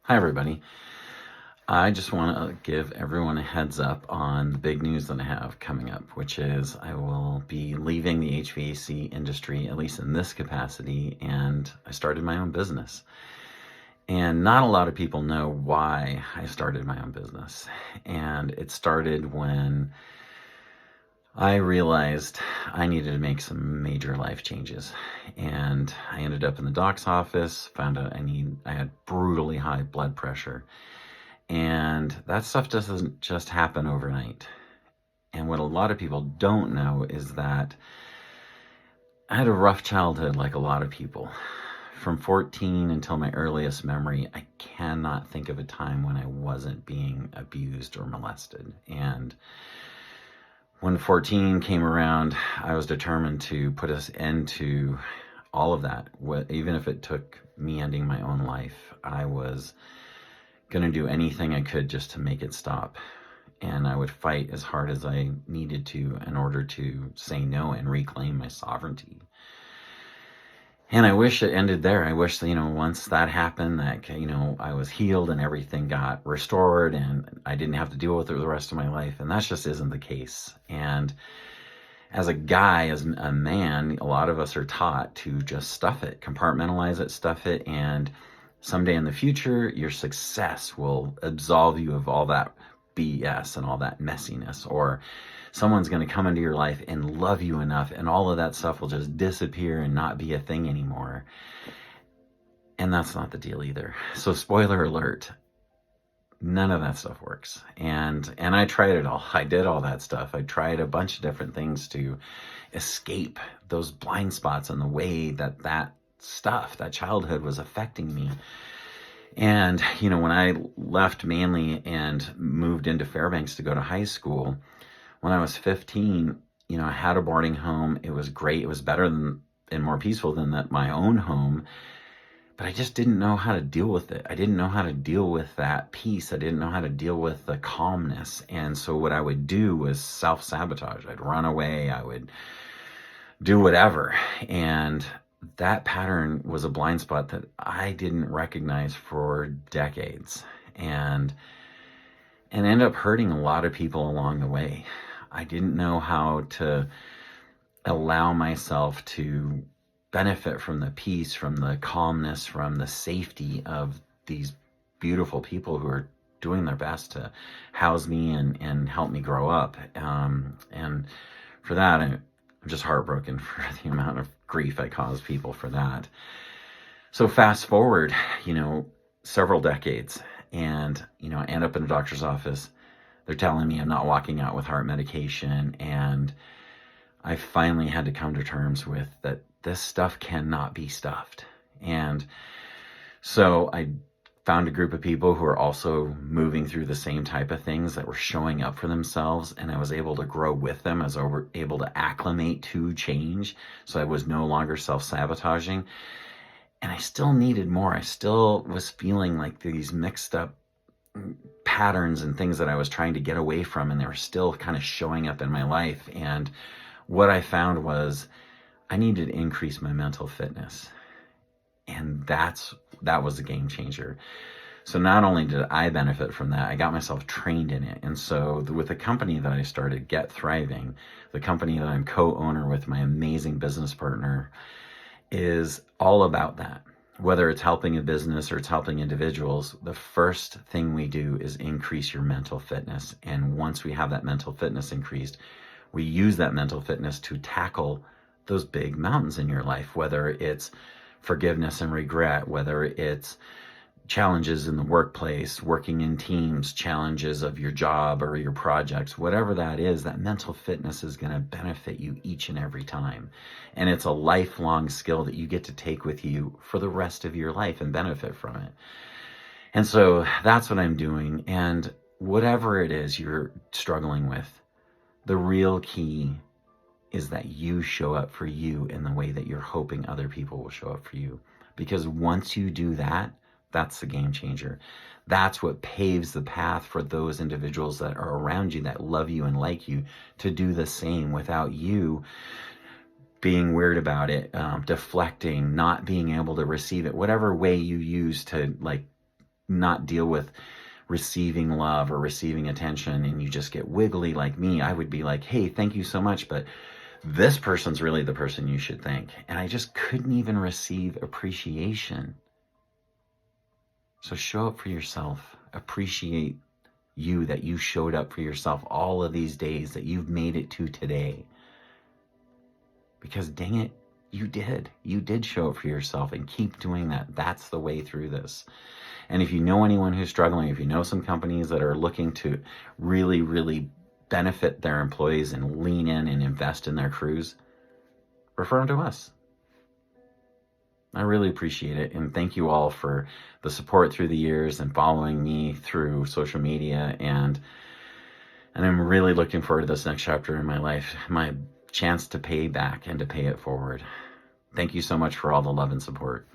Hi, everybody. I just want to give everyone a heads up on the big news that I have coming up, which is I will be leaving the HVAC industry, at least in this capacity, and I started my own business. And not a lot of people know why I started my own business. And it started when I realized I needed to make some major life changes. And I ended up in the doc's office, found out I had brutally high blood pressure. And that stuff doesn't just happen overnight. And what a lot of people don't know is that I had a rough childhood, like a lot of people. From 14 until my earliest memory, I cannot think of a time when I wasn't being abused or molested. And when 14 came around, I was determined to put an end to all of that. Even if it took me ending my own life, I was going to do anything I could just to make it stop. And I would fight as hard as I needed to in order to say no and reclaim my sovereignty. And I wish it ended there. I wish that, once that happened, that, I was healed and everything got restored and I didn't have to deal with it the rest of my life. And that just isn't the case. And as a guy, as a man, a lot of us are taught to just stuff it, compartmentalize it, stuff it, and someday in the future, your success will absolve you of all that BS and all that messiness, or someone's going to come into your life and love you enough and all of that stuff will just disappear and not be a thing anymore. And that's not the deal either. So spoiler alert, none of that stuff works. And I tried it all. I did all that stuff. I tried a bunch of different things to escape those blind spots and the way that stuff, that childhood was affecting me. And, when I left Manly and moved into Fairbanks to go to high school, when I was 15, I had a boarding home. It was great. It was better than and more peaceful than my own home. But I just didn't know how to deal with it. I didn't know how to deal with that peace. I didn't know how to deal with the calmness. And so what I would do was self-sabotage. I'd run away. I would do whatever. And that pattern was a blind spot that I didn't recognize for decades and ended up hurting a lot of people along the way. I didn't know how to allow myself to benefit from the peace, from the calmness, from the safety of these beautiful people who are doing their best to house me and help me grow up. And for that, I'm just heartbroken for the amount of grief I caused people for that. So fast forward, several decades, and, I end up in a doctor's office. They're telling me I'm not walking out with heart medication, and I finally had to come to terms with that this stuff cannot be stuffed. And so I found a group of people who are also moving through the same type of things, that were showing up for themselves, and I was able to grow with them. I was able to acclimate to change, so I was no longer self-sabotaging. And I still needed more. I still was feeling like these mixed up patterns and things that I was trying to get away from, and they were still kind of showing up in my life. And what I found was I needed to increase my mental fitness. And that was a game changer. So not only did I benefit from that, I got myself trained in it. And so with the company that I started, Get Thriving, the company that I'm co-owner with my amazing business partner, is all about that. Whether it's helping a business or it's helping individuals, the first thing we do is increase your mental fitness. And once we have that mental fitness increased, we use that mental fitness to tackle those big mountains in your life, whether it's forgiveness and regret, whether it's challenges in the workplace, working in teams, challenges of your job or your projects, whatever that is, that mental fitness is going to benefit you each and every time. And it's a lifelong skill that you get to take with you for the rest of your life and benefit from it. And so that's what I'm doing. And whatever it is you're struggling with, the real key is that you show up for you in the way that you're hoping other people will show up for you. Because once you do that, that's the game changer. That's what paves the path for those individuals that are around you, that love you and like you, to do the same without you being weird about it, deflecting, not being able to receive it, whatever way you use to not deal with receiving love or receiving attention and you just get wiggly like me, I would be like, hey, thank you so much, but this person's really the person you should thank. And I just couldn't even receive appreciation. So show up for yourself. Appreciate you, that you showed up for yourself all of these days, that you've made it to today. Because dang it, you did. You did show up for yourself, and keep doing that. That's the way through this. And if you know anyone who's struggling, if you know some companies that are looking to really, really benefit their employees and lean in and invest in their crews, refer them to us. I really appreciate it. And thank you all for the support through the years and following me through social media. And I'm really looking forward to this next chapter in my life, my chance to pay back and to pay it forward. Thank you so much for all the love and support.